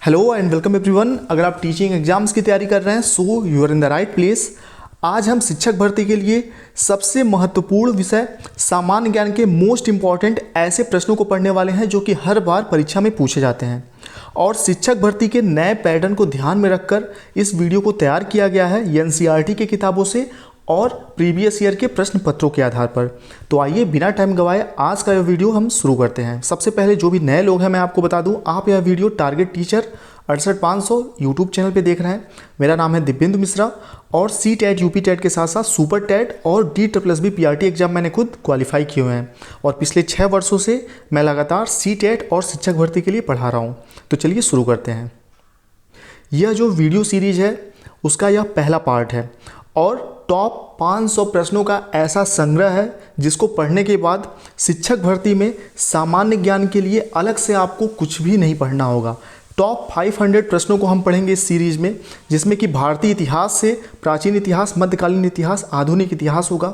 Hello and welcome everyone. अगर आप teaching exams की तैयारी कर रहे हैं so you are in the right place. आज हम शिक्षक भर्ती के लिए सबसे महत्वपूर्ण विषय सामान्य ज्ञान के मोस्ट इंपॉर्टेंट ऐसे प्रश्नों को पढ़ने वाले हैं जो कि हर बार परीक्षा में पूछे जाते हैं। और शिक्षक भर्ती के नए पैटर्न को ध्यान में रखकर इस वीडियो को तैयार किया गया है एनसीईआरटी की किताबों से और प्रीवियस ईयर के प्रश्न पत्रों के आधार पर। तो आइए बिना टाइम गवाए आज का यह वीडियो हम शुरू करते हैं। सबसे पहले जो भी नए लोग हैं मैं आपको बता दूं, आप यह video target teacher 68500 YouTube channel पे देख रहे हैं। मेरा नाम है दिव्येंदु मिश्रा और सी टेट यूपी टेट के साथ साथ सुपर टेट और DSSB PRT एग्जाम मैंने खुद क्वालिफाई किए हुए हैं और पिछले 6 वर्षों से मैं लगातार सी टेट और शिक्षक भर्ती के लिए पढ़ा रहा हूँ। तो चलिए शुरू करते हैं। यह जो वीडियो सीरीज है उसका यह पहला पार्ट है और टॉप 500 प्रश्नों का ऐसा संग्रह है जिसको पढ़ने के बाद शिक्षक भर्ती में सामान्य ज्ञान के लिए अलग से आपको कुछ भी नहीं पढ़ना होगा। टॉप 500 प्रश्नों को हम पढ़ेंगे इस सीरीज में, जिसमें कि भारतीय इतिहास से प्राचीन इतिहास, मध्यकालीन इतिहास, आधुनिक इतिहास होगा,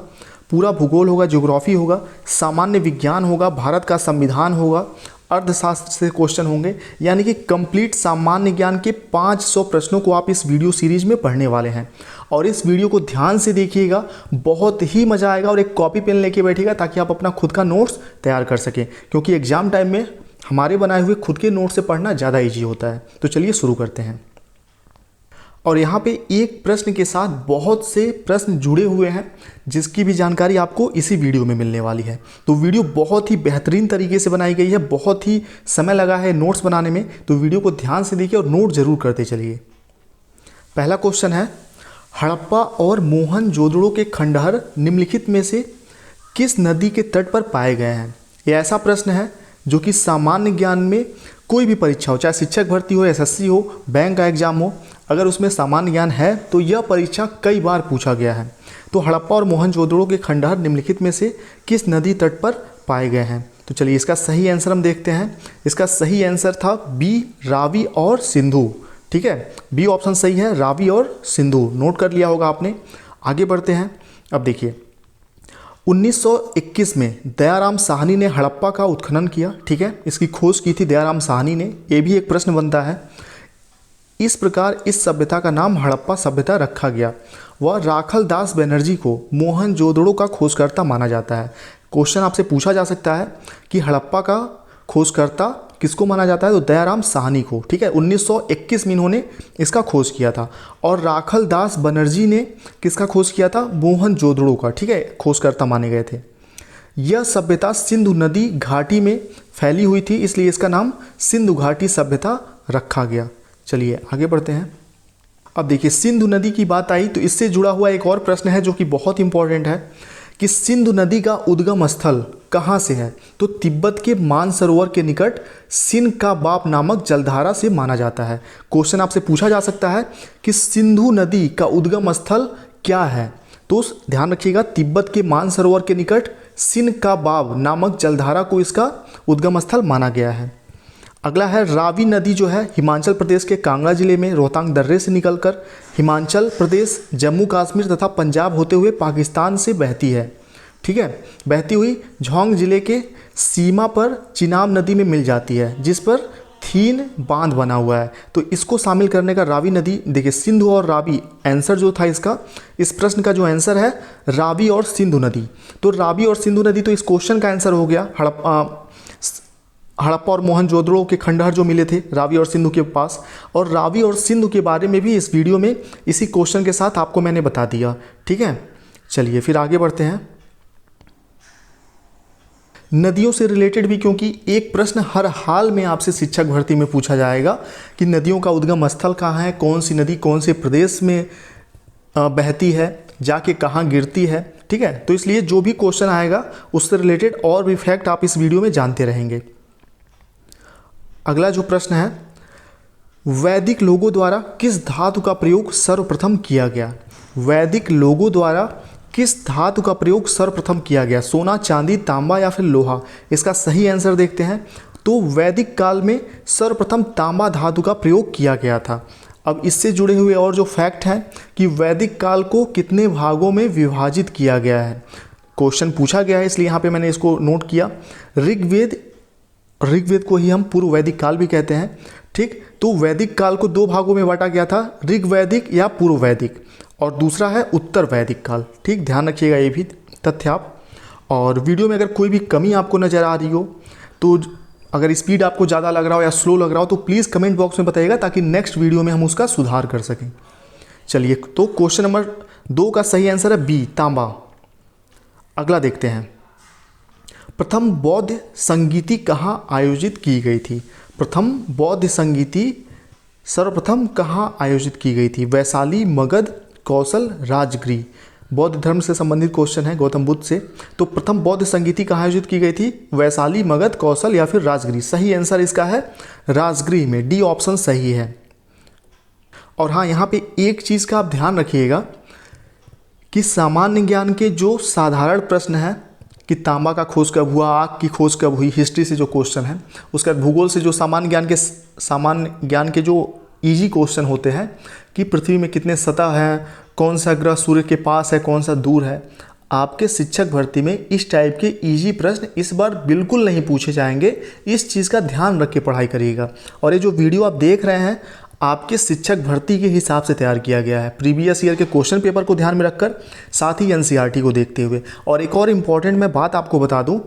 पूरा भूगोल होगा, ज्योग्राफी होगा, सामान्य विज्ञान होगा, भारत का संविधान होगा, अर्थशास्त्र से क्वेश्चन होंगे। यानी कि कंप्लीट सामान्य ज्ञान के 500 प्रश्नों को आप इस वीडियो सीरीज में पढ़ने वाले हैं। और इस वीडियो को ध्यान से देखिएगा, बहुत ही मज़ा आएगा और एक कॉपी पेन लेके बैठिएगा ताकि आप अपना खुद का नोट्स तैयार कर सकें, क्योंकि एग्जाम टाइम में हमारे बनाए हुए खुद के नोट्स से पढ़ना ज़्यादा ईजी होता है। तो चलिए शुरू करते हैं। और यहाँ पे एक प्रश्न के साथ बहुत से प्रश्न जुड़े हुए हैं जिसकी भी जानकारी आपको इसी वीडियो में मिलने वाली है। तो वीडियो बहुत ही बेहतरीन तरीके से बनाई गई है, बहुत ही समय लगा है नोट्स बनाने में। तो वीडियो को ध्यान से देखिए और नोट जरूर करते चलिए। पहला क्वेश्चन है, हड़प्पा और मोहनजोदड़ो के खंडहर निम्नलिखित में से किस नदी के तट पर पाए गए हैं? ये ऐसा प्रश्न है जो कि सामान्य ज्ञान में कोई भी परीक्षा हो, चाहे शिक्षक भर्ती हो, SSC हो, बैंक का एग्जाम हो, अगर उसमें सामान्य ज्ञान है तो यह परीक्षा कई बार पूछा गया है। तो हड़प्पा और मोहनजोदड़ो के खंडहर निम्नलिखित में से किस नदी तट पर पाए गए हैं? तो चलिए इसका सही आंसर हम देखते हैं। इसका सही आंसर था बी, रावी और सिंधु। ठीक है, बी ऑप्शन सही है, रावी और सिंधु। नोट कर लिया होगा आपने। आगे बढ़ते हैं। अब देखिए 1921 में दयाराम साहनी ने हड़प्पा का उत्खनन किया। ठीक है, इसकी खोज की थी दयाराम साहनी ने। ये भी एक प्रश्न बनता है। इस प्रकार इस सभ्यता का नाम हड़प्पा सभ्यता रखा गया। वह राखल दास बनर्जी को मोहनजोदड़ो का खोजकर्ता माना जाता है। क्वेश्चन आपसे पूछा जा सकता है कि हड़प्पा का खोजकर्ता किसको माना जाता है? तो दयाराम साहनी को। ठीक है, 1921 में इन्होंने इसका खोज किया था। और राखल दास बनर्जी ने किसका खोज किया था? मोहनजोदड़ो का। ठीक है, खोजकर्ता माने गए थे। यह सभ्यता सिंधु नदी घाटी में फैली हुई थी, इसलिए इसका नाम सिंधु घाटी सभ्यता रखा गया। चलिए आगे बढ़ते हैं। अब देखिए सिंधु नदी की बात आई तो इससे जुड़ा हुआ एक और प्रश्न है जो कि बहुत इंपॉर्टेंट है कि सिंधु नदी का उद्गम स्थल कहाँ से है? तो तिब्बत के मानसरोवर के निकट सिनकाबाब नामक जलधारा से माना जाता है। क्वेश्चन आपसे पूछा जा सकता है कि सिंधु नदी का उद्गम स्थल क्या है? तो ध्यान रखिएगा, तिब्बत के मानसरोवर के निकट सिनकाबाब नामक जलधारा को इसका उद्गम स्थल माना गया है। अगला है, रावी नदी जो है हिमाचल प्रदेश के कांगड़ा जिले में रोहतांग दर्रे से निकलकर हिमाचल प्रदेश, जम्मू कश्मीर तथा पंजाब होते हुए पाकिस्तान से बहती है। ठीक है, बहती हुई झोंग जिले के सीमा पर चिनाब नदी में मिल जाती है, जिस पर थीन बांध बना हुआ है। तो इसको शामिल करने का रावी नदी, देखिए सिंधु और रावी आंसर जो था इसका, इस प्रश्न का जो आंसर है रावी और सिंधु नदी। तो रावी और सिंधु नदी तो इस क्वेश्चन का आंसर हो गया। हड़प्पा और मोहनजोदड़ो के खंडहर जो मिले थे रावी और सिंधु के पास, और रावी और सिंधु के बारे में भी इस वीडियो में इसी क्वेश्चन के साथ आपको मैंने बता दिया। ठीक है, चलिए फिर आगे बढ़ते हैं। नदियों से रिलेटेड भी, क्योंकि एक प्रश्न हर हाल में आपसे शिक्षक भर्ती में पूछा जाएगा कि नदियों का उद्गम स्थल कहाँ है, कौन सी नदी कौन से प्रदेश में बहती है, जाके कहाँ गिरती है। ठीक है, तो इसलिए जो भी क्वेश्चन आएगा उससे रिलेटेड और भी फैक्ट आप इस वीडियो में जानते रहेंगे। अगला जो प्रश्न है, वैदिक लोगों द्वारा किस धातु का प्रयोग सर्वप्रथम किया गया? वैदिक लोगों द्वारा किस धातु का प्रयोग सर्वप्रथम किया गया? सोना, चांदी, तांबा या फिर लोहा? इसका सही आंसर देखते हैं। तो वैदिक काल में सर्वप्रथम तांबा धातु का प्रयोग किया गया था। अब इससे जुड़े हुए और जो फैक्ट हैं कि वैदिक काल को कितने भागों में विभाजित किया गया है, क्वेश्चन पूछा गया है इसलिए यहाँ पे मैंने इसको नोट किया। ऋग्वेद ऋग्वेद को ही हम पूर्व वैदिक काल भी कहते हैं। ठीक, तो वैदिक काल को दो भागों में बांटा गया था, ऋग्वैदिक या पूर्व वैदिक, और दूसरा है उत्तर वैदिक काल। ठीक, ध्यान रखिएगा ये भी तथ्य आप। और वीडियो में अगर कोई भी कमी आपको नज़र आ रही हो, तो अगर स्पीड आपको ज़्यादा लग रहा हो या स्लो लग रहा हो, तो प्लीज़ कमेंट बॉक्स में बताइएगा, ताकि नेक्स्ट वीडियो में हम उसका सुधार कर सकें। चलिए, तो क्वेश्चन नंबर 2 का सही आंसर है बी, तांबा। अगला देखते हैं, प्रथम बौद्ध संगीति कहाँ आयोजित की गई थी? प्रथम बौद्ध संगीति सर्वप्रथम कहाँ आयोजित की गई थी? वैशाली, मगध, कौशल, राजगृह। बौद्ध धर्म से संबंधित क्वेश्चन है, गौतम बुद्ध से। तो प्रथम बौद्ध संगीति कहाँ आयोजित की गई थी? वैशाली, मगध, कौशल या फिर राजगृह। सही आंसर इसका है राजगृह में, डी ऑप्शन सही है। और हाँ, यहाँ पे एक चीज़ का आप ध्यान रखिएगा कि सामान्य ज्ञान के जो साधारण प्रश्न हैं कि तांबा का खोज कब हुआ, आग की खोज कब हुई, हिस्ट्री से जो क्वेश्चन है, उसका भूगोल से जो सामान्य ज्ञान के जो इजी क्वेश्चन होते हैं कि पृथ्वी में कितने सतह हैं, कौन सा ग्रह सूर्य के पास है, कौन सा दूर है, आपके शिक्षक भर्ती में इस टाइप के इजी प्रश्न इस बार बिल्कुल नहीं पूछे जाएंगे। इस चीज़ का ध्यान रख के पढ़ाई करिएगा। और ये जो वीडियो आप देख रहे हैं, आपके शिक्षक भर्ती के हिसाब से तैयार किया गया है, प्रीवियस ईयर के क्वेश्चन पेपर को ध्यान में रखकर, साथ ही एनसीईआरटी को देखते हुए। और एक और इम्पॉर्टेंट मैं बात आपको बता दूं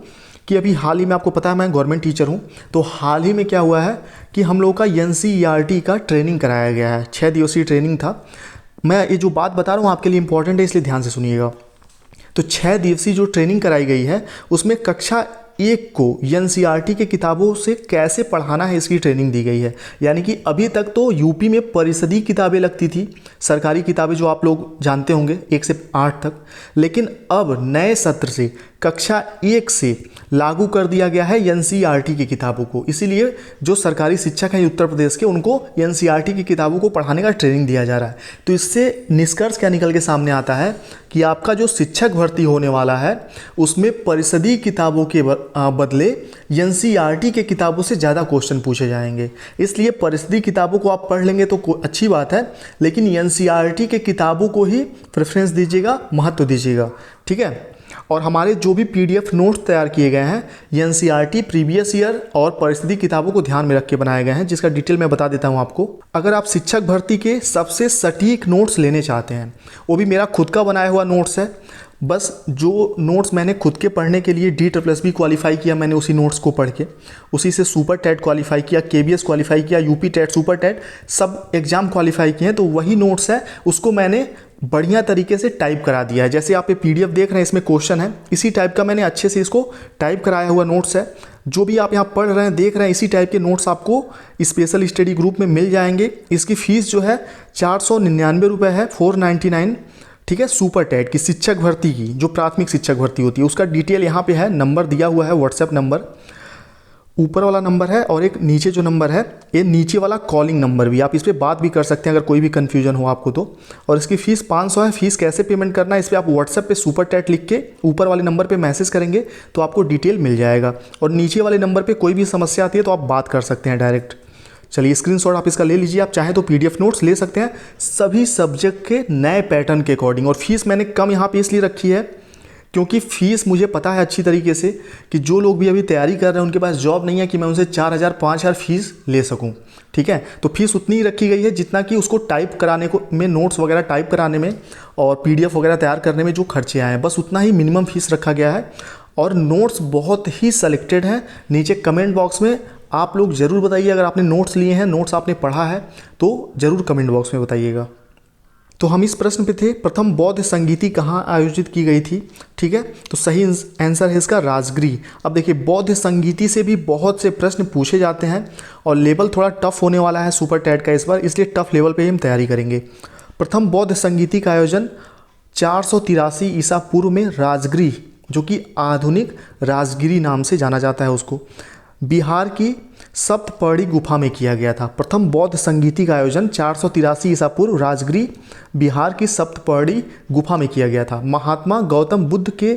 कि अभी हाल ही में, आपको पता है मैं गवर्नमेंट टीचर हूं, तो हाल ही में क्या हुआ है कि हम लोगों का एनसीईआरटी का ट्रेनिंग कराया गया है। 6 दिवसीय ट्रेनिंग था। मैं ये जो बात बता रहा हूँ आपके लिए इंपॉर्टेंट है, इसलिए ध्यान से सुनिएगा। तो 6 दिवसीय जो ट्रेनिंग कराई गई है, उसमें कक्षा 1 को एनसीईआरटी के किताबों से कैसे पढ़ाना है, इसकी ट्रेनिंग दी गई है। यानी कि अभी तक तो यूपी में परिषदीय किताबें लगती थी, सरकारी किताबें जो आप लोग जानते होंगे 1 से 8 तक, लेकिन अब नए सत्र से कक्षा 1 से लागू कर दिया गया है एनसीईआरटी की किताबों को। इसीलिए जो सरकारी शिक्षक हैं उत्तर प्रदेश के, उनको एनसीईआरटी की किताबों को पढ़ाने का ट्रेनिंग दिया जा रहा है। तो इससे निष्कर्ष क्या निकल के सामने आता है कि आपका जो शिक्षक भर्ती होने वाला है, उसमें परिषदीय किताबों के बदले एनसीईआरटी के किताबों से ज़्यादा क्वेश्चन पूछे जाएंगे। इसलिए परिषदीय किताबों को आप पढ़ लेंगे तो अच्छी बात है, लेकिन एनसीईआरटी के किताबों को ही प्रेफरेंस दीजिएगा, महत्व दीजिएगा। ठीक है। और हमारे जो भी पीडीएफ नोट्स तैयार किए गए हैं, एनसीईआरटी, प्रीवियस ईयर और परिस्थिति किताबों को ध्यान में रख के बनाए गए हैं, जिसका डिटेल मैं बता देता हूं आपको। अगर आप शिक्षक भर्ती के सबसे सटीक नोट्स लेने चाहते हैं, वो भी मेरा खुद का बनाया हुआ नोट्स है। बस जो नोट्स मैंने खुद के पढ़ने के लिए DSSB क्वालिफाई किया, मैंने उसी नोट्स को पढ़ के उसी से सुपर टेट क्वालिफाई किया, KBS क्वालिफाई किया, यूपी टेट, सुपर टेट, सब एग्ज़ाम क्वालिफाई किए हैं। तो वही नोट्स है, उसको मैंने बढ़िया तरीके से टाइप करा दिया है। जैसे आप ये PDF देख रहे हैं, इसमें क्वेश्चन है, इसी टाइप का मैंने अच्छे से इसको टाइप कराया हुआ नोट्स है। जो भी आप यहाँ पढ़ रहे हैं, देख रहे हैं, इसी टाइप के नोट्स आपको स्पेशल स्टडी ग्रुप में मिल जाएंगे। इसकी फ़ीस जो है 499 रुपये है, 499। ठीक है। सुपर टेट की शिक्षक भर्ती की, जो प्राथमिक शिक्षक भर्ती होती है, उसका डिटेल यहाँ पे है, नंबर दिया हुआ है, व्हाट्सएप नंबर ऊपर वाला नंबर है, और एक नीचे जो नंबर है, ये नीचे वाला कॉलिंग नंबर भी, आप इस पर बात भी कर सकते हैं अगर कोई भी कन्फ्यूजन हो आपको तो। और इसकी फ़ीस 500 है। फ़ीस कैसे पेमेंट करना है, इस पर आप व्हाट्सएप पे सुपर टेट लिख के ऊपर वाले नंबर पे मैसेज करेंगे तो आपको डिटेल मिल जाएगा। और नीचे वाले नंबर पर कोई भी समस्या आती है तो आप बात कर सकते हैं डायरेक्ट। चलिए, स्क्रीनशॉट आप इसका ले लीजिए। आप चाहें तो PDF नोट्स ले सकते हैं सभी सब्जेक्ट के नए पैटर्न के अकॉर्डिंग। और फीस मैंने कम यहाँ पे इसलिए रखी है क्योंकि फ़ीस मुझे पता है अच्छी तरीके से कि जो लोग भी अभी तैयारी कर रहे हैं, उनके पास जॉब नहीं है कि मैं उनसे 4000 5000 फीस ले सकूं। ठीक है। तो फीस उतनी ही रखी गई है जितना कि उसको टाइप कराने को में, नोट्स वगैरह टाइप कराने में और PDF वगैरह तैयार करने में जो खर्चे आए हैं, बस उतना ही मिनिमम फीस रखा गया है। और नोट्स बहुत ही सेलेक्टेड हैं। नीचे कमेंट बॉक्स में आप लोग ज़रूर बताइए, अगर आपने नोट्स लिए हैं, नोट्स आपने पढ़ा है, तो ज़रूर कमेंट बॉक्स में बताइएगा। तो हम इस प्रश्न पे थे, प्रथम बौद्ध संगीति कहाँ आयोजित की गई थी। ठीक है। तो सही आंसर है इसका राजगृह। अब देखिए, बौद्ध संगीति से भी बहुत से प्रश्न पूछे जाते हैं और लेवल थोड़ा टफ होने वाला है सुपर टेट का इस बार, इसलिए टफ लेवल पे हम तैयारी करेंगे। प्रथम बौद्ध संगीति का आयोजन 483 ईसा पूर्व में राजगृह, जो कि आधुनिक राजगिरी नाम से जाना जाता है उसको, बिहार की सप्तपर्णी गुफा में किया गया था। प्रथम बौद्ध संगीति का आयोजन 483 ईसा पूर्व राजगृह, बिहार की सप्तपर्णी गुफा में किया गया था। महात्मा गौतम बुद्ध के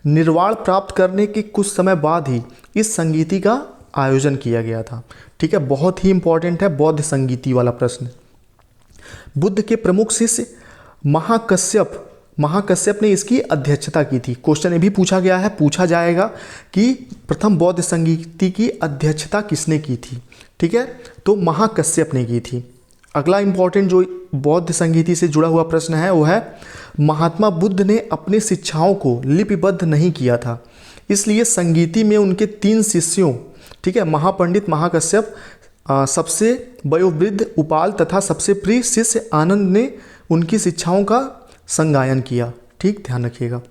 निर्वाण प्राप्त करने के कुछ समय बाद ही इस संगीति का आयोजन किया गया था। ठीक है। बहुत ही इंपॉर्टेंट है बौद्ध संगीति वाला प्रश्न। बुद्ध के प्रमुख शिष्य महाकश्यप महाकश्यप ने इसकी अध्यक्षता की थी। क्वेश्चन ये भी पूछा गया है, पूछा जाएगा कि प्रथम बौद्ध संगीति की अध्यक्षता किसने की थी। ठीक है, तो महाकश्यप ने की थी। अगला इंपॉर्टेंट जो बौद्ध संगीति से जुड़ा हुआ प्रश्न है वो है, महात्मा बुद्ध ने अपनी शिक्षाओं को लिपिबद्ध नहीं किया था, इसलिए संगीति में उनके 3 शिष्यों, ठीक है, महापंडित महाकश्यप, सबसे वयोवृद्ध उपाल तथा सबसे प्रिय शिष्य आनंद ने उनकी शिक्षाओं का संगायन किया। ठीक, ध्यान रखिएगा।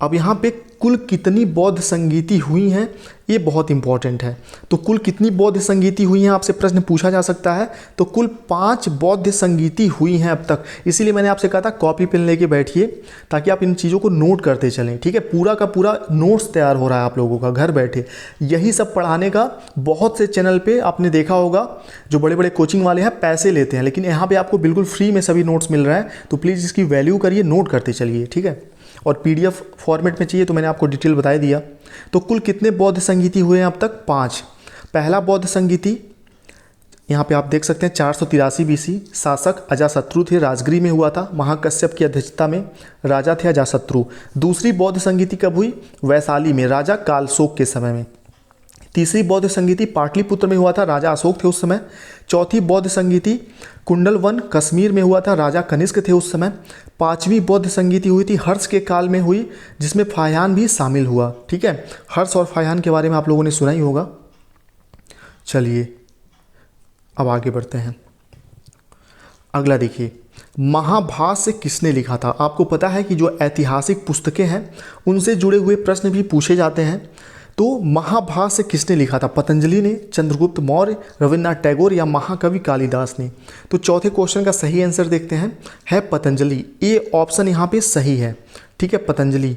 अब यहाँ पे कुल कितनी बौद्ध संगीति हुई हैं ये बहुत इंपॉर्टेंट है। तो कुल कितनी बौद्ध संगीति हुई हैं आपसे प्रश्न पूछा जा सकता है। तो कुल 5 बौद्ध संगीति हुई हैं अब तक। इसीलिए मैंने आपसे कहा था कॉपी पेन लेके बैठिए ताकि आप इन चीज़ों को नोट करते चलें। ठीक है, पूरा का पूरा नोट्स तैयार हो रहा है आप लोगों का घर बैठे। यही सब पढ़ाने का बहुत से चैनल पर आपने देखा होगा, जो बड़े बड़े कोचिंग वाले हैं पैसे लेते हैं, लेकिन यहाँ पर आपको बिल्कुल फ्री में सभी नोट्स मिल रहे हैं। तो प्लीज़ इसकी वैल्यू करिए, नोट करते चलिए। ठीक है, और PDF फॉर्मेट में चाहिए तो मैंने आपको डिटेल बता दिया। तो कुल कितने बौद्ध संगीति हुए हैं अब तक? 5। पहला बौद्ध संगीति यहाँ पे आप देख सकते हैं 483 BC, शासक अजातशत्रु थे, राजगृह में हुआ था, महाकश्यप की अध्यक्षता में, राजा थे अजातशत्रु। दूसरी बौद्ध संगीति कब हुई? वैशाली में, राजा कालशोक के समय में। तीसरी बौद्ध संगीति पाटलिपुत्र में हुआ था, राजा अशोक थे उस समय। चौथी बौद्ध संगीति कुंडलवन कश्मीर में हुआ था, राजा कनिष्क थे उस समय। 5वीं बौद्ध संगीति हुई थी हर्ष के काल में हुई, जिसमें फाह्यान भी शामिल हुआ। ठीक है, हर्ष और फाह्यान के बारे में आप लोगों ने सुना ही होगा। चलिए अब आगे बढ़ते हैं। अगला देखिए, महाभाष्य किसने लिखा था? आपको पता है कि जो ऐतिहासिक पुस्तकें हैं उनसे जुड़े हुए प्रश्न भी पूछे जाते हैं। तो महाभाष्य किसने लिखा था? पतंजलि ने, चंद्रगुप्त मौर्य, रविन्द्रनाथ टैगोर या महाकवि कालिदास ने? तो चौथे क्वेश्चन का सही आंसर देखते हैं, है पतंजलि। ए ऑप्शन यहाँ पे सही है। ठीक है, पतंजलि।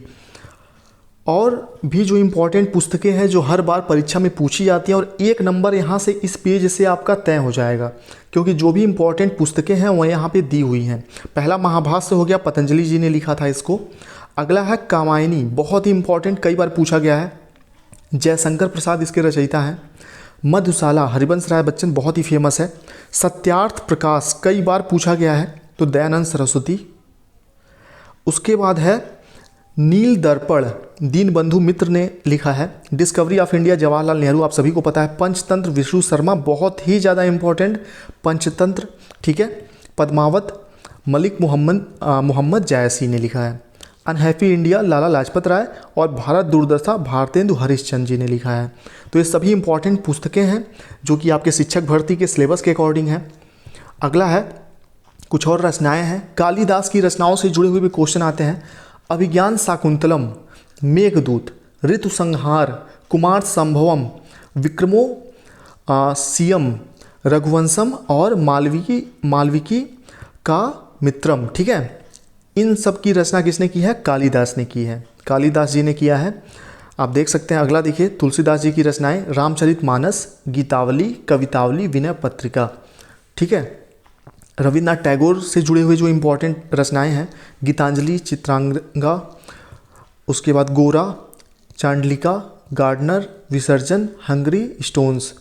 और भी जो इम्पोर्टेंट पुस्तकें हैं जो हर बार परीक्षा में पूछी जाती हैं, और 1 नंबर यहाँ से इस पेज से आपका तय हो जाएगा, क्योंकि जो भी इम्पोर्टेंट पुस्तकें हैं वो यहाँ पे दी हुई हैं। पहला महाभाष्य हो गया, पतंजलि जी ने लिखा था इसको। अगला है कामायनी, बहुत ही इंपॉर्टेंट, कई बार पूछा गया है, जयशंकर प्रसाद इसके रचयिता हैं। मधुशाला हरिवंश राय बच्चन, बहुत ही फेमस है। सत्यार्थ प्रकाश, कई बार पूछा गया है, तो दयानंद सरस्वती। उसके बाद है नील दर्पण, दीनबंधु मित्र ने लिखा है। Discovery of India Jawaharlal Nehru, आप सभी को पता है। पंचतंत्र विष्णु शर्मा, बहुत ही ज़्यादा इंपॉर्टेंट पंचतंत्र। ठीक है, पद्मावत मलिक मोहम्मद जायसी ने लिखा है। अनहैप्पी इंडिया लाला लाजपत राय, और भारत दुर्दशा भारतेंदु हरिश्चंद्र जी ने लिखा है। तो ये सभी इंपॉर्टेंट पुस्तकें हैं जो कि आपके शिक्षक भर्ती के सिलेबस के अकॉर्डिंग हैं। अगला है कुछ और रचनाएं हैं, कालिदास की रचनाओं से जुड़े हुए भी क्वेश्चन आते हैं। अभिज्ञान शाकुंतलम, मेघदूत, ऋतु संहार, कुमार संभवम, विक्रमो सियम, रघुवंशम और मालविकी का मित्रम। ठीक है, इन सब की रचना किसने की है? कालिदास ने की है, कालिदास जी ने किया है। आप देख सकते हैं। अगला देखिए, तुलसीदास जी की रचनाएं, रामचरितमानस, गीतावली, कवितावली, विनय पत्रिका। ठीक है, रविन्द्रनाथ टैगोर से जुड़े हुए जो इम्पोर्टेंट रचनाएं हैं, गीतांजलि, चित्रांगदा, उसके बाद गोरा, चांडलिका, गार्डनर, विसर्जन, हंगरी स्टोन्स।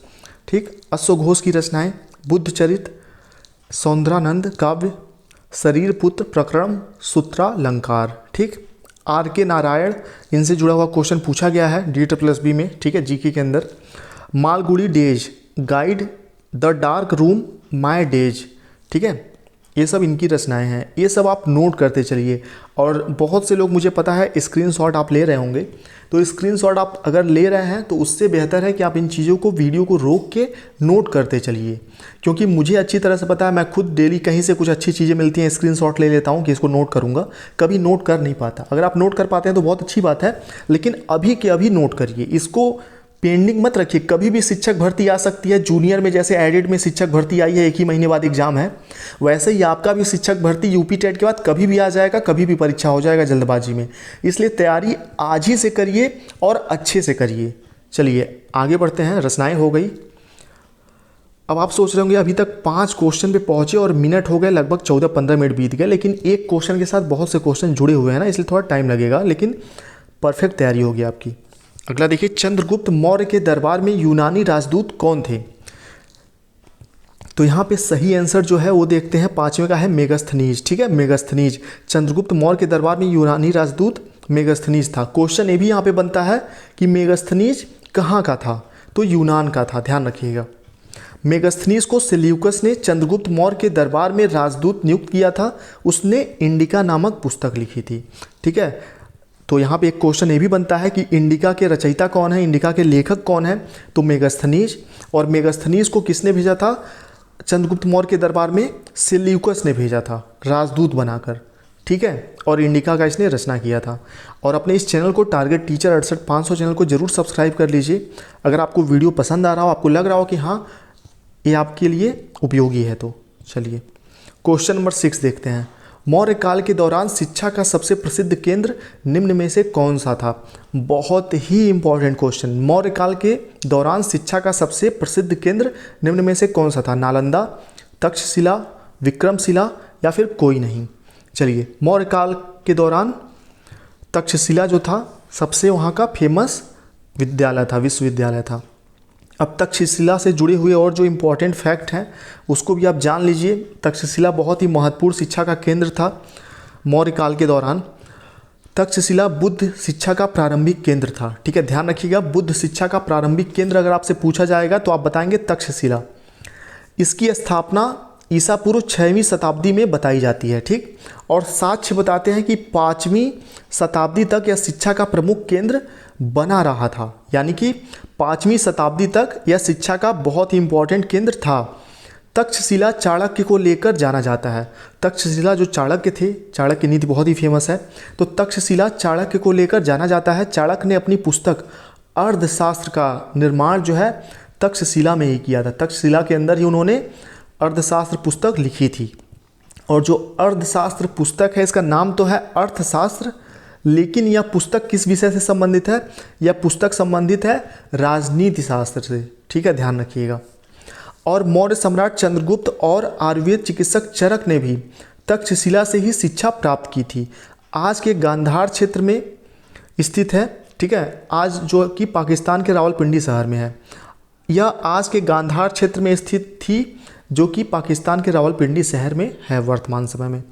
ठीक, अश्वघोष की रचनाएं, बुद्धचरित, सौंदरानंद काव्य, शरीर पुत्र प्रकरण, सूत्रालंकार। ठीक, RK नारायण, इनसे जुड़ा हुआ क्वेश्चन पूछा गया है DSSB में। ठीक है, GK के अंदर। Malgudi days, guide the dark room, my days. ठीक है, ये सब इनकी रचनाएं हैं। ये सब आप नोट करते चलिए। और बहुत से लोग, मुझे पता है, स्क्रीनशॉट आप ले रहे होंगे, तो स्क्रीनशॉट आप अगर ले रहे हैं तो उससे बेहतर है कि आप इन चीज़ों को, वीडियो को रोक के नोट करते चलिए, क्योंकि मुझे अच्छी तरह से पता है, मैं खुद डेली कहीं से कुछ अच्छी चीज़ें मिलती हैं, स्क्रीनशॉट ले लेता हूँ कि इसको नोट करूँगा, कभी नोट कर नहीं पाता। अगर आप नोट कर पाते हैं तो बहुत अच्छी बात है, लेकिन अभी के अभी नोट करिए, इसको पेंडिंग मत रखिए। कभी भी शिक्षक भर्ती आ सकती है। जूनियर में जैसे एडिड में शिक्षक भर्ती आई है, 1 ही महीने बाद एग्जाम है, वैसे ही आपका भी शिक्षक भर्ती UP टेट के बाद कभी भी आ जाएगा, कभी भी परीक्षा हो जाएगा जल्दबाजी में। इसलिए तैयारी आज ही से करिए और अच्छे से करिए। चलिए आगे बढ़ते हैं। रचनाएं हो गई। अब आप सोच रहे होंगे अभी तक 5 क्वेश्चन पे पहुंचे और मिनट हो गए, लगभग 14-15 मिनट बीत गए, लेकिन एक क्वेश्चन के साथ बहुत से क्वेश्चन जुड़े हुए हैं ना, इसलिए थोड़ा टाइम लगेगा, लेकिन परफेक्ट तैयारी होगी आपकी। अगला देखिए, चंद्रगुप्त मौर्य के दरबार में यूनानी राजदूत कौन थे? तो यहाँ पे सही आंसर जो है वो देखते हैं, पांचवें का है मेगस्थनीज। ठीक है, मेगस्थनीज चंद्रगुप्त मौर्य के दरबार में यूनानी राजदूत मेगस्थनीज था। क्वेश्चन ये भी यहाँ पे बनता है कि मेगस्थनीज कहाँ का था, तो यूनान का था, ध्यान रखिएगा। मेगस्थनीज को सेल्यूकस ने चंद्रगुप्त मौर्य के दरबार में राजदूत नियुक्त किया था। उसने इंडिका नामक पुस्तक लिखी थी। ठीक है, तो यहाँ पे एक क्वेश्चन ये भी बनता है कि इंडिका के रचयिता कौन है, इंडिका के लेखक कौन है, तो मेगस्थनीज। और मेगस्थनीज को किसने भेजा था चंद्रगुप्त मौर्य के दरबार में, सेल्यूकस ने भेजा था राजदूत बनाकर। ठीक है, और इंडिका का इसने रचना किया था। और अपने इस चैनल को टारगेट टीचर 68500 चैनल को जरूर सब्सक्राइब कर लीजिए। अगर आपको वीडियो पसंद आ रहा हो, आपको लग रहा हो कि हाँ ये आपके लिए उपयोगी है, तो चलिए क्वेश्चन नंबर 6 देखते हैं। मौर्य काल के दौरान शिक्षा का सबसे प्रसिद्ध केंद्र निम्न में से कौन सा था। बहुत ही इंपॉर्टेंट क्वेश्चन। मौर्य काल के दौरान शिक्षा का सबसे प्रसिद्ध केंद्र निम्न में से कौन सा था। नालंदा, तक्षशिला, विक्रमशिला या फिर कोई नहीं। चलिए, मौर्य काल के दौरान तक्षशिला जो था सबसे वहाँ का फेमस विद्यालय था, विश्वविद्यालय था। अब तक्षशिला से जुड़े हुए और जो इम्पोर्टेंट फैक्ट हैं उसको भी आप जान लीजिए। तक्षशिला बहुत ही महत्वपूर्ण शिक्षा का केंद्र था मौर्य काल के दौरान। तक्षशिला बुद्ध शिक्षा का प्रारंभिक केंद्र था। ठीक है, ध्यान रखिएगा, बुद्ध शिक्षा का प्रारंभिक केंद्र अगर आपसे पूछा जाएगा तो आप बताएंगे तक्षशिला। इसकी स्थापना ईसा पूर्व 6वीं शताब्दी में बताई जाती है। ठीक, और साक्ष्य बताते हैं कि 5वीं शताब्दी तक यह शिक्षा का प्रमुख केंद्र बना रहा था। यानी कि 5वीं शताब्दी तक यह शिक्षा का बहुत ही इंपॉर्टेंट केंद्र था। तक्षशिला चाणक्य को लेकर जाना जाता है। तक्षशिला जो चाणक्य थे, चाणक्य नीति बहुत ही फेमस है, तो तक्षशिला चाणक्य को लेकर जाना जाता है। चाणक्य ने अपनी पुस्तक अर्थशास्त्र का निर्माण जो है तक्षशिला में ही किया था। तक्षशिला के अंदर ही उन्होंने अर्थशास्त्र पुस्तक लिखी थी। और जो अर्थशास्त्र पुस्तक है इसका नाम तो है अर्थशास्त्र, लेकिन यह पुस्तक किस विषय से संबंधित है, यह पुस्तक संबंधित है राजनीति शास्त्र से। ठीक है, ध्यान रखिएगा। और मौर्य सम्राट चंद्रगुप्त और आयुर्वेद चिकित्सक चरक ने भी तक्षशिला से ही शिक्षा प्राप्त की थी। आज के गांधार क्षेत्र में स्थित है। ठीक है, आज जो कि पाकिस्तान के रावलपिंडी शहर में है। यह आज के गांधार क्षेत्र में स्थित थी जो कि पाकिस्तान के रावलपिंडी शहर में है वर्तमान समय में।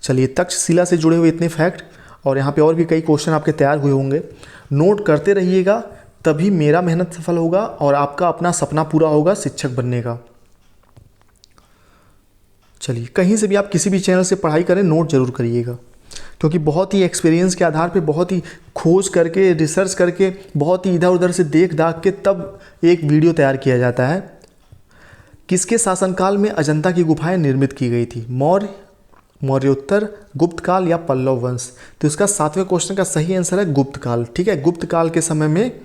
चलिए, तक्षशिला से जुड़े हुए इतने फैक्ट, और यहाँ पे और भी कई क्वेश्चन आपके तैयार हुए होंगे। नोट करते रहिएगा, तभी मेरा मेहनत सफल होगा और आपका अपना सपना पूरा होगा शिक्षक बनने का। चलिए, कहीं से भी आप किसी भी चैनल से पढ़ाई करें, नोट जरूर करिएगा, क्योंकि बहुत ही एक्सपीरियंस के आधार पे, बहुत ही खोज करके, रिसर्च करके, बहुत ही इधर उधर से देख दाख के तब एक वीडियो तैयार किया जाता है। किसके शासनकाल में अजंता की गुफाएं निर्मित की गई थी। मौर्य, मौर्योत्तर, गुप्त काल या पल्लव वंश। तो इसका 7वें क्वेश्चन का सही आंसर है गुप्त काल। ठीक है, गुप्त काल के समय में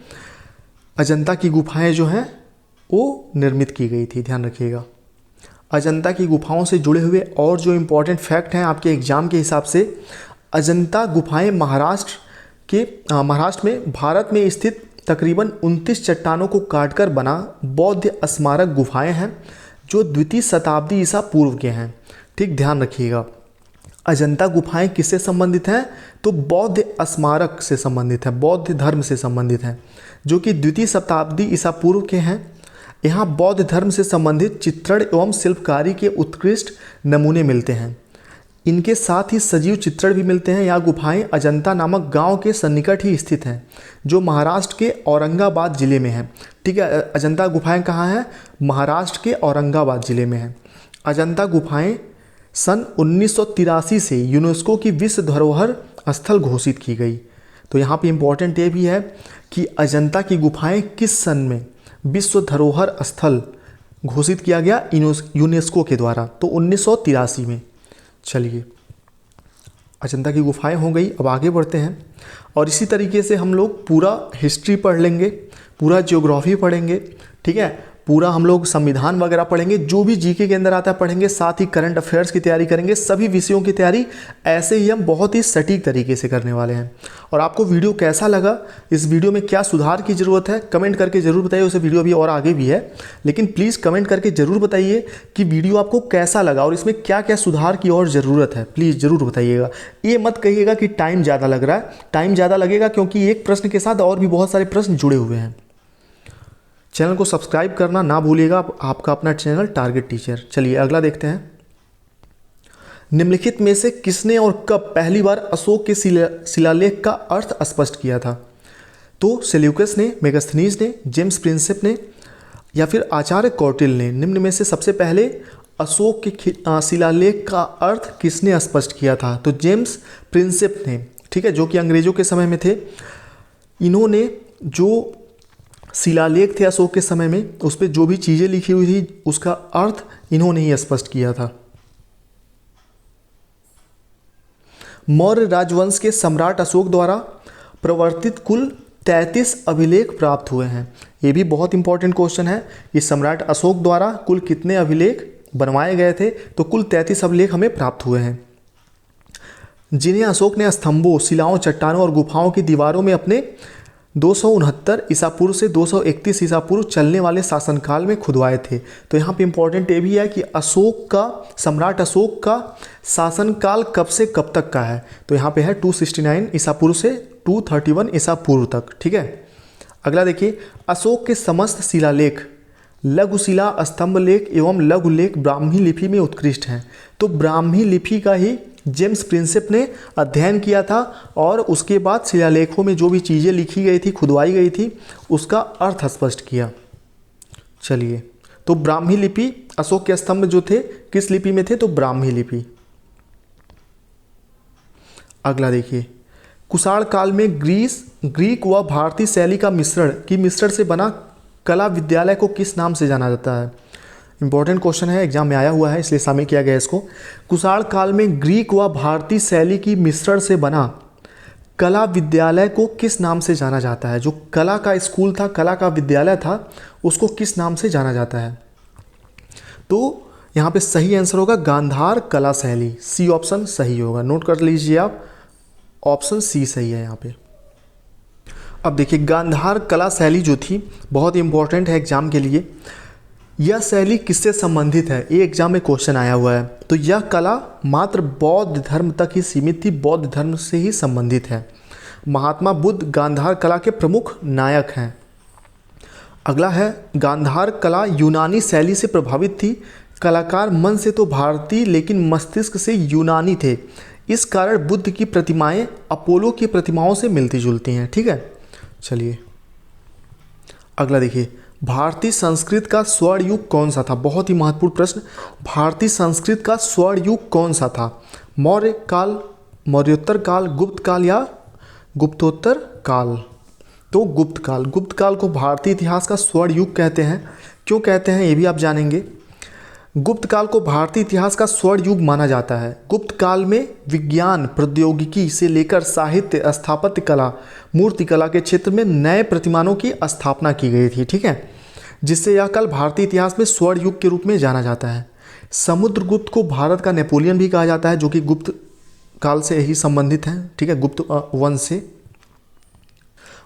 अजंता की गुफाएं जो हैं वो निर्मित की गई थी, ध्यान रखिएगा। अजंता की गुफाओं से जुड़े हुए और जो इम्पोर्टेंट फैक्ट हैं आपके एग्जाम के हिसाब से, अजंता गुफाएं महाराष्ट्र में भारत में स्थित तकरीबन 29 चट्टानों को काटकर बना बौद्ध स्मारक गुफाएं हैं जो द्वितीय शताब्दी ईसा पूर्व के हैं। ठीक, ध्यान रखिएगा। अजंता गुफाएं किससे संबंधित हैं, तो बौद्ध स्मारक से संबंधित है, बौद्ध धर्म से संबंधित हैं, जो कि द्वितीय शताब्दी ईसा पूर्व के हैं। यहाँ बौद्ध धर्म से संबंधित चित्रण एवं शिल्पकारी के उत्कृष्ट नमूने मिलते हैं। इनके साथ ही सजीव चित्रण भी मिलते हैं। यह गुफाएं अजंता नामक गांव के सन्निकट ही स्थित हैं, जो महाराष्ट्र के औरंगाबाद जिले में है। ठीक है, अजंता गुफाएं कहाँ हैं, महाराष्ट्र के औरंगाबाद जिले में है। अजंता गुफाएं सन 1983 से यूनेस्को की विश्व धरोहर स्थल घोषित की गई। तो यहाँ पे इम्पोर्टेंट ये भी है कि अजंता की गुफाएं किस सन में विश्व धरोहर स्थल घोषित किया गया यूनेस्को के द्वारा, तो 1983 में। चलिए, अजंता की गुफाएं हो गई। अब आगे बढ़ते हैं और इसी तरीके से हम लोग पूरा हिस्ट्री पढ़ लेंगे, पूरा ज्योग्राफी पढ़ेंगे। ठीक है, पूरा हम लोग संविधान वगैरह पढ़ेंगे, जो भी जीके के अंदर आता है पढ़ेंगे, साथ ही करंट अफेयर्स की तैयारी करेंगे। सभी विषयों की तैयारी ऐसे ही हम बहुत ही सटीक तरीके से करने वाले हैं। और आपको वीडियो कैसा लगा, इस वीडियो में क्या सुधार की ज़रूरत है, कमेंट करके ज़रूर बताइए। उसे वीडियो अभी और आगे भी है, लेकिन प्लीज़ कमेंट करके ज़रूर बताइए कि वीडियो आपको कैसा लगा और इसमें क्या क्या सुधार की और ज़रूरत है, प्लीज़ ज़रूर बताइएगा। ये मत कहिएगा कि टाइम ज़्यादा लग रहा है, टाइम ज़्यादा लगेगा क्योंकि एक प्रश्न के साथ और भी बहुत सारे प्रश्न जुड़े हुए हैं। चैनल को सब्सक्राइब करना ना भूलिएगा, आपका अपना चैनल टारगेट टीचर। चलिए अगला देखते हैं। निम्नलिखित में से किसने और कब पहली बार अशोक के शिलालेख का अर्थ स्पष्ट किया था? तो सेल्यूकस ने, मेगास्थनीज ने, जेम्स प्रिंसेप ने या फिर आचार्य कौटिल्य ने। निम्न में से सबसे पहले अशोक के शिलालेख का अर्थ किसने स्पष्ट किया था? तो जेम्स प्रिंसेप ने, ठीक है, जो कि अंग्रेजों के समय में थे। इन्होंने जो शिलालेख थे अशोक के समय में, उस पर जो भी चीज़ें लिखी हुई थी उसका अर्थ इन्होंने ही स्पष्ट किया था। मौर्य राजवंश के सम्राट अशोक द्वारा प्रवर्तित कुल 33 अभिलेख प्राप्त हुए हैं। ये भी बहुत इंपॉर्टेंट क्वेश्चन है। ये सम्राट अशोक द्वारा कुल कितने अभिलेख बनवाए गए थे? तो कुल 33 अभिलेख हमें प्राप्त हुए हैं, जिन्हें अशोक ने स्तंभों, शिलाओं, चट्टानों और गुफाओं की दीवारों में अपने 269 ईसा पूर्व से 231 ईसा पूर्व चलने वाले शासनकाल में खुदवाए थे। तो यहाँ पे इंपॉर्टेंट ये भी है कि अशोक का, सम्राट अशोक का शासनकाल कब से कब तक का है? तो यहाँ पे है 269 ईसा पूर्व से 231 ईसा पूर्व तक, ठीक है। अगला देखिए, अशोक के समस्त शिलालेख लघुशिला, स्तंभ लेख एवं लघु लेख ब्राह्मी लिपि में उत्कृष्ट हैं। तो ब्राह्मी लिपि का ही जेम्स प्रिंसेप ने अध्ययन किया था और उसके बाद शिलालेखों में जो भी चीज़ें लिखी गई थी, खुदवाई गई थी, उसका अर्थ स्पष्ट किया। चलिए, तो ब्राह्मी लिपि, अशोक के स्तंभ जो थे किस लिपि में थे? तो ब्राह्मी लिपि। अगला देखिए, कुषाण काल में ग्रीक व भारतीय शैली का मिश्रण से बना कला विद्यालय को किस नाम से जाना जाता है? इंपॉर्टेंट क्वेश्चन है, एग्जाम में आया हुआ है, इसलिए शामिल किया गया इसको। कुषाण काल में ग्रीक व भारतीय शैली की मिश्रण से बना कला विद्यालय को किस नाम से जाना जाता है? जो कला का स्कूल था, कला का विद्यालय था, उसको किस नाम से जाना जाता है? तो यहाँ पे सही आंसर होगा गांधार कला शैली। सी ऑप्शन सही होगा, नोट कर लीजिए आप, ऑप्शन सी सही है यहाँ पे। अब देखिए, गांधार कला शैली जो थी बहुत इंपॉर्टेंट है एग्जाम के लिए। यह शैली किससे संबंधित है? ये एग्जाम में क्वेश्चन आया हुआ है। तो यह कला मात्र बौद्ध धर्म तक ही सीमित थी, बौद्ध धर्म से ही संबंधित है। महात्मा बुद्ध गांधार कला के प्रमुख नायक हैं। अगला है, गांधार कला यूनानी शैली से प्रभावित थी। कलाकार मन से तो भारतीय लेकिन मस्तिष्क से यूनानी थे। इस कारण बुद्ध की प्रतिमाएं अपोलो की प्रतिमाओं से मिलती जुलती हैं, ठीक है। चलिए अगला देखिए, भारतीय संस्कृत का स्वर्ण युग कौन सा था? बहुत ही महत्वपूर्ण प्रश्न। भारतीय संस्कृत का स्वर्ण युग कौन सा था? मौर्य काल, मौर्योत्तर काल, गुप्त काल या गुप्तोत्तर काल? तो गुप्त काल। गुप्त काल को भारतीय इतिहास का स्वर्ण युग कहते हैं। क्यों कहते हैं ये भी आप जानेंगे। गुप्त काल को भारतीय इतिहास का स्वर्ण युग माना जाता है। गुप्त काल में विज्ञान, प्रौद्योगिकी से लेकर साहित्य, स्थापत्य कला, मूर्ति कला के क्षेत्र में नए प्रतिमानों की स्थापना की गई थी, ठीक है, जिससे यह काल भारतीय इतिहास में स्वर्ण युग के रूप में जाना जाता है। समुद्रगुप्त को भारत का नेपोलियन भी कहा जाता है, जो कि गुप्त काल से ही संबंधित है, ठीक है, गुप्त वंश से।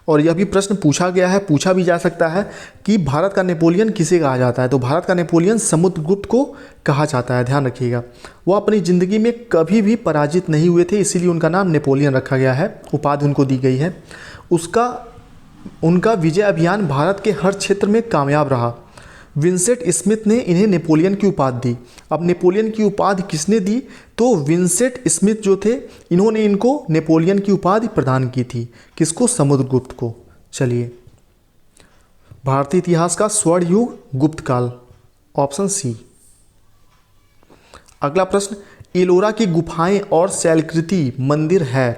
और यह भी प्रश्न पूछा गया है, पूछा भी जा सकता है कि भारत का नेपोलियन किसे कहा जाता है? तो भारत का नेपोलियन समुद्रगुप्त को कहा जाता है, ध्यान रखिएगा। वो अपनी ज़िंदगी में कभी भी पराजित नहीं हुए थे, इसीलिए उनका नाम नेपोलियन रखा गया है, उपाधि उनको दी गई है। उनका विजय अभियान भारत के हर क्षेत्र में कामयाब रहा। विंसेंट स्मिथ ने इन्हें नेपोलियन की उपाधि दी। अब नेपोलियन की उपाधि किसने दी? तो विंसेंट स्मिथ जो थे, इन्होंने इनको नेपोलियन की उपाधि प्रदान की थी। किसको? समुद्रगुप्त को। चलिए, भारतीय इतिहास का स्वर्ण युग गुप्त काल, ऑप्शन सी। अगला प्रश्न, एलोरा की गुफाएं और शैलकृति मंदिर है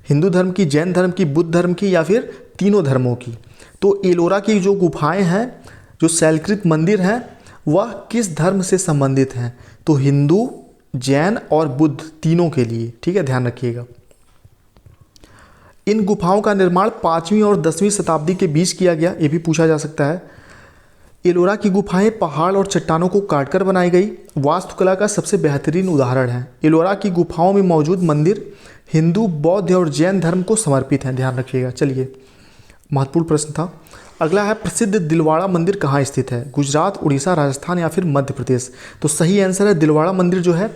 हिंदू धर्म की, जैन धर्म की, बुद्ध धर्म की या फिर तीनों धर्मों की? तो एलोरा की जो गुफाएं हैं, जो शैलकृत मंदिर हैं, वह किस धर्म से संबंधित हैं? तो हिंदू, जैन और बुद्ध, तीनों के लिए, ठीक है, ध्यान रखिएगा। इन गुफाओं का निर्माण 5वीं और 10वीं शताब्दी के बीच किया गया, ये भी पूछा जा सकता है। एलोरा की गुफाएं पहाड़ और चट्टानों को काटकर बनाई गई वास्तुकला का सबसे बेहतरीन उदाहरण है। एलोरा की गुफाओं में मौजूद मंदिर हिंदू, बौद्ध और जैन धर्म को समर्पित हैं, ध्यान रखिएगा। चलिए, महत्वपूर्ण प्रश्न था। अगला है, प्रसिद्ध दिलवाड़ा मंदिर कहाँ स्थित है? गुजरात, उड़ीसा, राजस्थान या फिर मध्य प्रदेश? तो सही आंसर है दिलवाड़ा मंदिर जो है,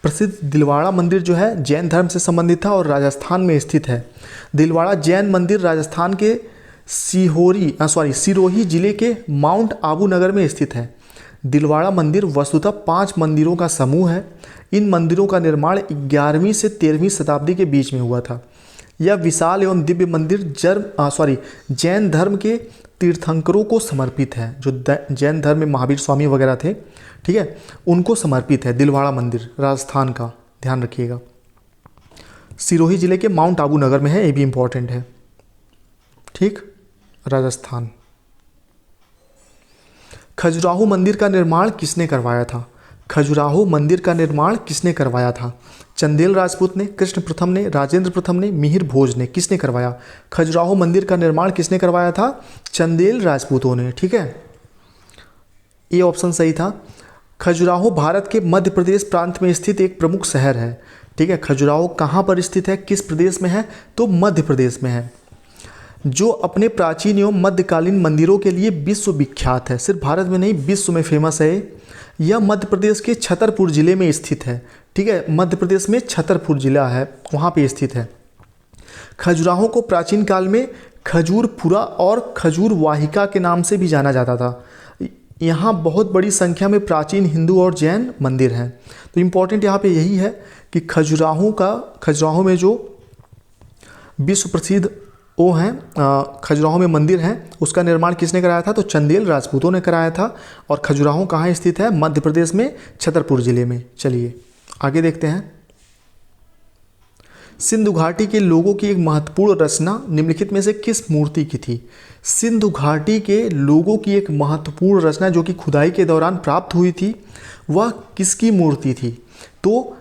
प्रसिद्ध दिलवाड़ा मंदिर जो है जैन धर्म से संबंधित था और राजस्थान में स्थित है। दिलवाड़ा जैन मंदिर राजस्थान के सिरोही जिले के माउंट आबू नगर में स्थित है। दिलवाड़ा मंदिर वस्तुतः 5 मंदिरों का समूह है। इन मंदिरों का निर्माण 11वीं से 13वीं शताब्दी के बीच में हुआ था। यह विशाल एवं दिव्य मंदिर जैन धर्म के तीर्थंकरों को समर्पित है। जो जैन धर्म में महावीर स्वामी वगैरह थे, ठीक है, उनको समर्पित है दिलवाड़ा मंदिर, राजस्थान का, ध्यान रखिएगा। सिरोही जिले के माउंट आबू नगर में है, ये भी इंपॉर्टेंट है, ठीक, राजस्थान। खजुराहो मंदिर का निर्माण किसने करवाया था? खजुराहो मंदिर का निर्माण किसने करवाया था? चंदेल राजपूत ने, कृष्ण प्रथम ने, राजेंद्र प्रथम ने, मिहिर भोज ने, किसने करवाया? खजुराहो मंदिर का निर्माण किसने करवाया था? चंदेल राजपूतों ने, ठीक है, ये ऑप्शन सही था। खजुराहो भारत के मध्य प्रदेश प्रांत में स्थित एक प्रमुख शहर है, ठीक है। खजुराहो कहाँ पर स्थित है, किस प्रदेश में है? तो मध्य प्रदेश में है, जो अपने प्राचीन एवं मध्यकालीन मंदिरों के लिए विश्व विख्यात है। सिर्फ भारत में नहीं, विश्व में फेमस है। यह मध्य प्रदेश के छतरपुर जिले में स्थित है, ठीक है, मध्य प्रदेश में छतरपुर जिला है, वहाँ पे स्थित है। खजुराहो को प्राचीन काल में खजूरपुरा और खजूर वाहिका के नाम से भी जाना जाता था। यहाँ बहुत बड़ी संख्या में प्राचीन हिंदू और जैन मंदिर हैं। तो इम्पॉर्टेंट यहाँ पे यही है कि खजुराहो में जो विश्व प्रसिद्ध वो हैं, खजुराहो में मंदिर हैं, उसका निर्माण किसने कराया था? तो चंदेल राजपूतों ने कराया था। और खजुराहो कहाँ स्थित है? मध्य प्रदेश में छतरपुर जिले में। चलिए आगे देखते हैं। सिंधु घाटी के लोगों की एक महत्वपूर्ण रचना निम्नलिखित में से किस मूर्ति की थी? सिंधु घाटी के लोगों की एक महत्वपूर्ण रचना जो कि खुदाई के दौरान प्राप्त हुई थी, वह किसकी मूर्ति थी? तो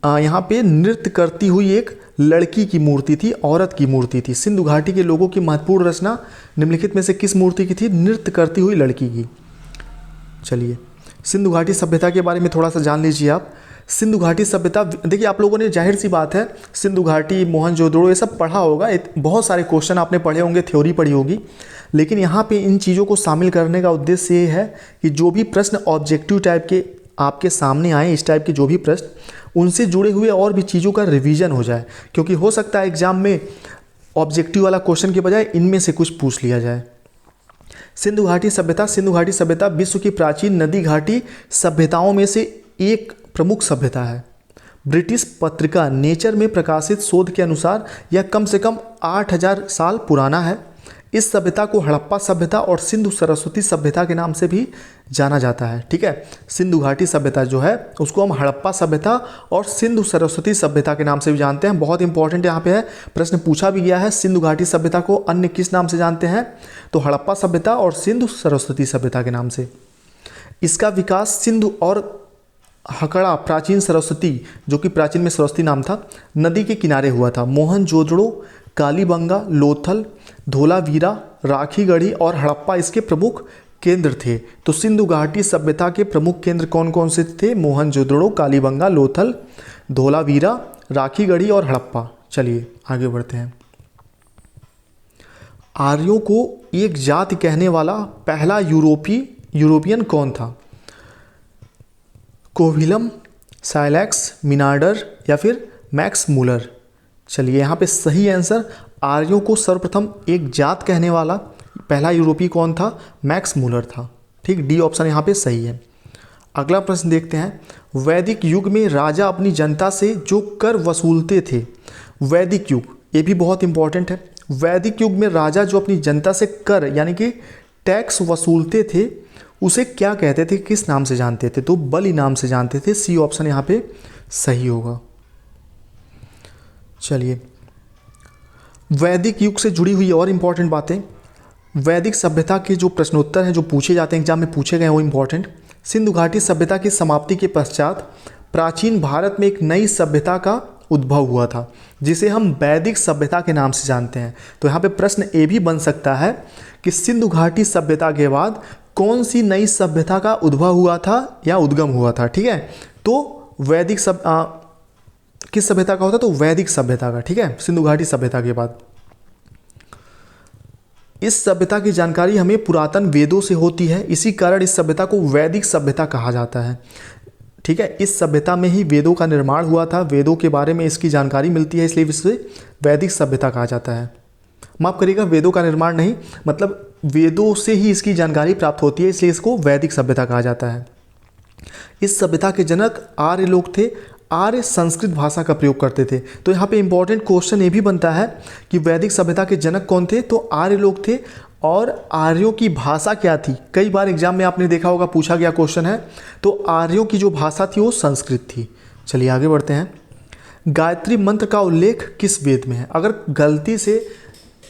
यहाँ पे नृत्य करती हुई एक लड़की की मूर्ति थी, औरत की मूर्ति थी। सिंधु घाटी के लोगों की महत्वपूर्ण रचना निम्नलिखित में से किस मूर्ति की थी? नृत्य करती हुई लड़की की। चलिए सिंधु घाटी सभ्यता के बारे में थोड़ा सा जान लीजिए आप। सिंधु घाटी सभ्यता, देखिए आप लोगों ने, जाहिर सी बात है, सिंधु घाटी, मोहनजोदड़ो, ये सब पढ़ा होगा, बहुत सारे क्वेश्चन आपने पढ़े होंगे, थ्योरी पढ़ी होगी, लेकिन यहाँ पे इन चीज़ों को शामिल करने का उद्देश्य ये है कि जो भी प्रश्न ऑब्जेक्टिव टाइप के आपके सामने आए, इस टाइप के जो भी प्रश्न, उनसे जुड़े हुए और भी चीज़ों का रिवीजन हो जाए, क्योंकि हो सकता है एग्जाम में ऑब्जेक्टिव वाला क्वेश्चन के बजाय इनमें से कुछ पूछ लिया जाए। सिंधु घाटी सभ्यता विश्व की प्राचीन नदी घाटी सभ्यताओं में से एक प्रमुख सभ्यता है। ब्रिटिश पत्रिका नेचर में प्रकाशित शोध के अनुसार यह कम से कम 8000 साल पुराना है। इस सभ्यता को हड़प्पा सभ्यता और सिंधु सरस्वती सभ्यता के नाम से भी जाना जाता है, ठीक है। सिंधु घाटी सभ्यता जो है उसको हम हड़प्पा सभ्यता और सिंधु सरस्वती सभ्यता के नाम से भी जानते हैं। बहुत इंपॉर्टेंट यहाँ पे है, प्रश्न पूछा भी गया है, सिंधु घाटी सभ्यता को अन्य किस नाम से जानते हैं? तो हड़प्पा सभ्यता और सिंधु सरस्वती सभ्यता के नाम से। इसका विकास सिंधु और हकड़ा, प्राचीन सरस्वती, जो कि प्राचीन में सरस्वती नाम था, नदी के किनारे हुआ था। मोहनजोदड़ो, कालीबंगा, लोथल, धोलावीरा, राखीगढ़ी और हड़प्पा इसके प्रमुख केंद्र थे। तो सिंधु घाटी सभ्यता के प्रमुख केंद्र कौन कौन से थे? मोहनजोदड़ो, कालीबंगा, लोथल, धोलावीरा, राखीगढ़ी और हड़प्पा। चलिए आगे बढ़ते हैं। आर्यों को एक जाति कहने वाला पहला यूरोपियन कौन था? कोविलम, साइलैक्स, मिनार्डर या फिर मैक्स मूलर? चलिए यहाँ पे सही आंसर, आर्यों को सर्वप्रथम एक जात कहने वाला पहला यूरोपीय कौन था? मैक्स मूलर था, ठीक, डी ऑप्शन यहाँ पे सही है। अगला प्रश्न देखते हैं। वैदिक युग में राजा अपनी जनता से जो कर वसूलते थे, वैदिक युग, ये भी बहुत इंपॉर्टेंट है। वैदिक युग में राजा जो अपनी जनता से कर यानी कि टैक्स वसूलते थे, उसे क्या कहते थे, किस नाम से जानते थे? तो बलि नाम से जानते थे। सी ऑप्शन यहाँ पे सही होगा। चलिए वैदिक युग से जुड़ी हुई और इम्पॉर्टेंट बातें, वैदिक सभ्यता के जो प्रश्नोत्तर हैं जो पूछे जाते हैं एग्जाम में, पूछे गए वो इम्पॉर्टेंट। सिंधु घाटी सभ्यता की समाप्ति के पश्चात प्राचीन भारत में एक नई सभ्यता का उद्भव हुआ था, जिसे हम वैदिक सभ्यता के नाम से जानते हैं। तो यहाँ पे प्रश्न ये भी बन सकता है कि सिंधु घाटी सभ्यता के बाद कौन सी नई सभ्यता का उद्भव हुआ था या उद्गम हुआ था, ठीक है। तो वैदिक किस सभ्यता का होता? तो वैदिक सभ्यता का, ठीक है, सिंधु घाटी सभ्यता के बाद। इस सभ्यता की जानकारी हमें पुरातन वेदों से होती है, इसी कारण इस सभ्यता को वैदिक सभ्यता कहा जाता है, ठीक है। इस सभ्यता में ही वेदों का निर्माण हुआ था, वेदों के बारे में इसकी जानकारी मिलती है, इसलिए इसे वैदिक सभ्यता कहा जाता है। माफ़ करिएगा, वेदों का निर्माण नहीं, मतलब वेदों से ही इसकी जानकारी प्राप्त होती है, इसलिए इसको वैदिक सभ्यता कहा जाता है। इस सभ्यता के जनक आर्य लोग थे। आर्य संस्कृत भाषा का प्रयोग करते थे। तो यहाँ पे इंपॉर्टेंट क्वेश्चन ये भी बनता है कि वैदिक सभ्यता के जनक कौन थे, तो आर्य लोग थे। और आर्यों की भाषा क्या थी, कई बार एग्जाम में आपने देखा होगा पूछा गया क्वेश्चन है। तो आर्यों की जो भाषा थी वो संस्कृत थी। चलिए आगे बढ़ते हैं। गायत्री मंत्र का उल्लेख किस वेद में है? अगर गलती से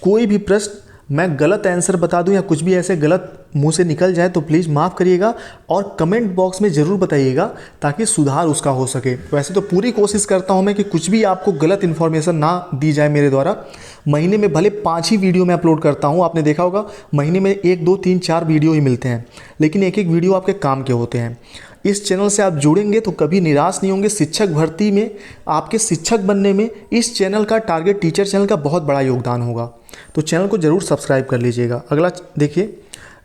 कोई भी प्रश्न मैं गलत आंसर बता दूं या कुछ भी ऐसे गलत मुंह से निकल जाए तो प्लीज़ माफ़ करिएगा और कमेंट बॉक्स में ज़रूर बताइएगा ताकि सुधार उसका हो सके। वैसे तो पूरी कोशिश करता हूं मैं कि कुछ भी आपको गलत इन्फॉर्मेशन ना दी जाए मेरे द्वारा। महीने में भले 5 ही वीडियो मैं अपलोड करता हूं, आपने देखा होगा महीने में 1 2 3 4 वीडियो ही मिलते हैं, लेकिन एक एक वीडियो आपके काम के होते हैं। इस चैनल से आप जुड़ेंगे तो कभी निराश नहीं होंगे। शिक्षक भर्ती में, आपके शिक्षक बनने में इस चैनल का, टारगेट टीचर चैनल का बहुत बड़ा योगदान होगा। तो चैनल को ज़रूर सब्सक्राइब कर लीजिएगा। अगला देखिए,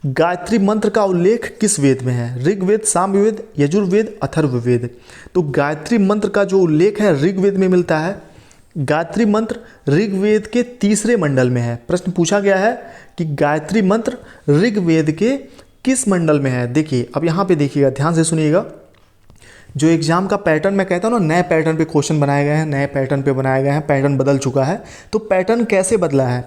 गायत्री मंत्र का उल्लेख किस वेद में है? ऋग्वेद, सामवेद, यजुर्वेद, अथर्ववेद। तो गायत्री मंत्र का जो उल्लेख है ऋग्वेद में मिलता है। गायत्री मंत्र ऋग्वेद के 3रे मंडल में है। प्रश्न पूछा गया है कि गायत्री मंत्र ऋग्वेद के किस मंडल में है? देखिए, अब यहाँ पे देखिएगा, ध्यान से सुनिएगा। जो एग्जाम का पैटर्न मैं कहता हूँ ना, नए पैटर्न पे क्वेश्चन बनाए गए हैं, नए पैटर्न पे बनाए गए हैं, पैटर्न बदल चुका है। तो पैटर्न कैसे बदला है?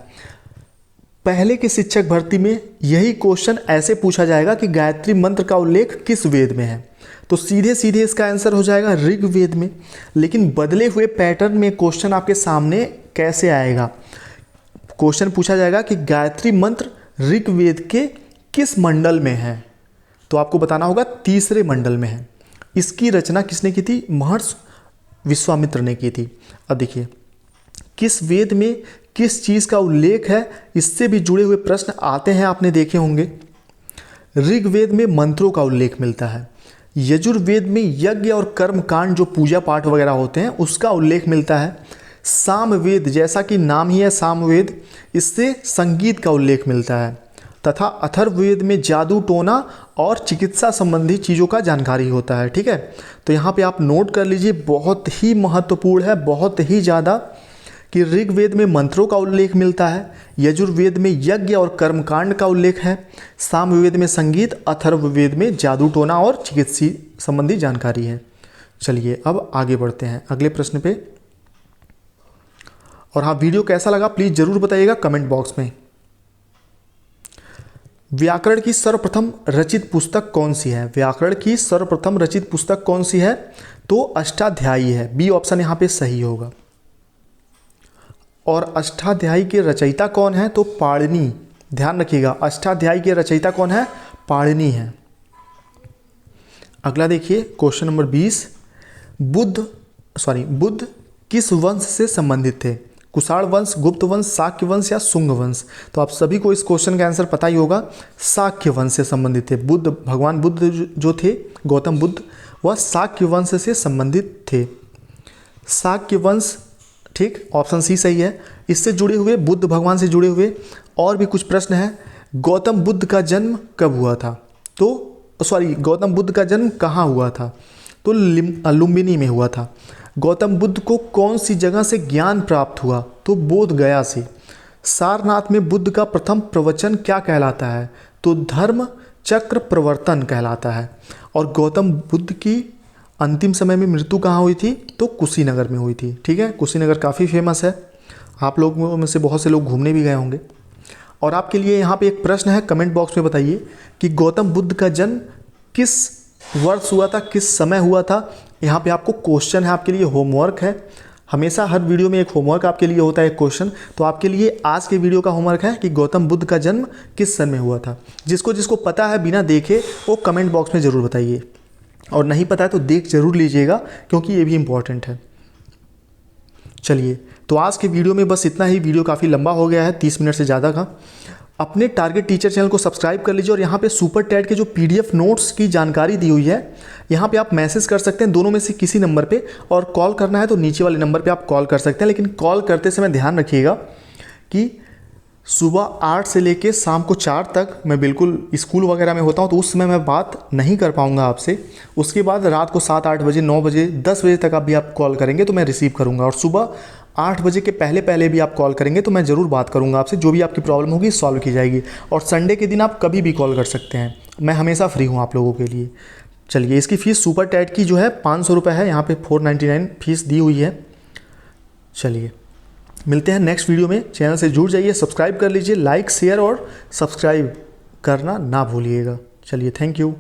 पहले के शिक्षक भर्ती में यही क्वेश्चन ऐसे पूछा जाएगा कि गायत्री मंत्र का उल्लेख किस वेद में है, तो सीधे सीधे इसका आंसर हो जाएगा ऋग्वेद में। लेकिन बदले हुए पैटर्न में क्वेश्चन आपके सामने कैसे आएगा? क्वेश्चन पूछा जाएगा कि गायत्री मंत्र ऋग्वेद के किस मंडल में है, तो आपको बताना होगा 3रे मंडल में है। इसकी रचना किसने की थी? महर्षि विश्वामित्र ने की थी। अब देखिए, किस वेद में किस चीज़ का उल्लेख है, इससे भी जुड़े हुए प्रश्न आते हैं, आपने देखे होंगे। ऋग्वेद में मंत्रों का उल्लेख मिलता है। यजुर्वेद में यज्ञ और कर्म कांड, जो पूजा पाठ वगैरह होते हैं, उसका उल्लेख मिलता है। सामवेद, जैसा कि नाम ही है सामवेद, इससे संगीत का उल्लेख मिलता है। तथा अथर्ववेद में जादू टोना और चिकित्सा संबंधी चीज़ों का जानकारी होता है। ठीक है, तो यहाँ पे आप नोट कर लीजिए, बहुत ही महत्वपूर्ण है, बहुत ही ज़्यादा, कि ऋग्वेद में मंत्रों का उल्लेख मिलता है, यजुर्वेद में यज्ञ और कर्मकांड का उल्लेख है, सामवेद में संगीत, अथर्ववेद में जादू टोना और चिकित्सा संबंधी जानकारी है। चलिए अब आगे बढ़ते हैं अगले प्रश्न पे। और हाँ, वीडियो कैसा लगा प्लीज़ ज़रूर बताइएगा कमेंट बॉक्स में। व्याकरण की सर्वप्रथम रचित पुस्तक कौन सी है? व्याकरण की सर्वप्रथम रचित पुस्तक कौन सी है? तो अष्टाध्यायी है। बी ऑप्शन यहाँ पे सही होगा। और अष्टाध्यायी के रचयिता कौन है? तो पाणिनि। ध्यान रखिएगा, अष्टाध्यायी के रचयिता कौन है? पाणिनि है। अगला देखिए क्वेश्चन नंबर 20। बुद्ध किस वंश से संबंधित थे? कुषाण वंश, गुप्त वंश, शाक्य वंश या शुंग वंश? तो आप सभी को इस क्वेश्चन का आंसर पता ही होगा, शाक्य वंश से संबंधित थे। भगवान बुद्ध जो थे, गौतम बुद्ध, वह शाक्य वंश से संबंधित थे। शाक्य वंश, ठीक, ऑप्शन सी सही है। इससे जुड़े हुए, बुद्ध भगवान से जुड़े हुए और भी कुछ प्रश्न हैं। गौतम बुद्ध का जन्म कब हुआ था? गौतम बुद्ध का जन्म कहाँ हुआ था? तो लुम्बिनी में हुआ था। गौतम बुद्ध को कौन सी जगह से ज्ञान प्राप्त हुआ? तो बोध गया से। सारनाथ में बुद्ध का प्रथम प्रवचन क्या कहलाता है? तो धर्म चक्र प्रवर्तन कहलाता है। और गौतम बुद्ध की अंतिम समय में मृत्यु कहाँ हुई थी? तो कुशीनगर में हुई थी। ठीक है, कुशीनगर काफ़ी फेमस है, आप लोगों में से बहुत से लोग घूमने भी गए होंगे। और आपके लिए यहाँ पे एक प्रश्न है, कमेंट बॉक्स में बताइए कि गौतम बुद्ध का जन्म किस वर्ष हुआ था, किस समय हुआ था? यहाँ पे आपको क्वेश्चन है, आपके लिए होमवर्क है। हमेशा हर वीडियो में एक होमवर्क आपके लिए होता है, एक क्वेश्चन। तो आपके लिए आज के वीडियो का होमवर्क है कि गौतम बुद्ध का जन्म किस सन में हुआ था। जिसको पता है बिना देखे वो कमेंट बॉक्स में ज़रूर बताइए, और नहीं पता है तो देख जरूर लीजिएगा क्योंकि ये भी इम्पॉर्टेंट है। चलिए, तो आज के वीडियो में बस इतना ही। वीडियो काफ़ी लंबा हो गया है, 30 मिनट से ज़्यादा का। अपने टारगेट टीचर चैनल को सब्सक्राइब कर लीजिए और यहाँ पे सुपर टैट के जो PDF नोट्स की जानकारी दी हुई है, यहाँ पे आप मैसेज कर सकते हैं दोनों में से किसी नंबर पे, और कॉल करना है तो नीचे वाले नंबर पे आप कॉल कर सकते हैं। लेकिन कॉल करते समय ध्यान रखिएगा कि सुबह 8 से लेके शाम को 4 तक मैं बिल्कुल स्कूल वगैरह में होता हूँ, तो उस समय मैं बात नहीं कर पाऊँगा आपसे। उसके बाद रात को 7-8 बजे, 9 बजे, 10 बजे तक आप कॉल करेंगे तो मैं रिसीव करूँगा। और सुबह 8 बजे के पहले पहले भी आप कॉल करेंगे तो मैं ज़रूर बात करूंगा आपसे, जो भी आपकी प्रॉब्लम होगी सॉल्व की जाएगी। और संडे के दिन आप कभी भी कॉल कर सकते हैं, मैं हमेशा फ्री हूँ आप लोगों के लिए। चलिए, इसकी फ़ीस सुपर टैट की जो है 500 रुपये है, यहाँ पे 499 फीस दी हुई है। चलिए, मिलते हैं नेक्स्ट वीडियो में। चैनल से जुड़ जाइए, सब्सक्राइब कर लीजिए, लाइक शेयर और सब्सक्राइब करना ना भूलिएगा। चलिए, थैंक यू।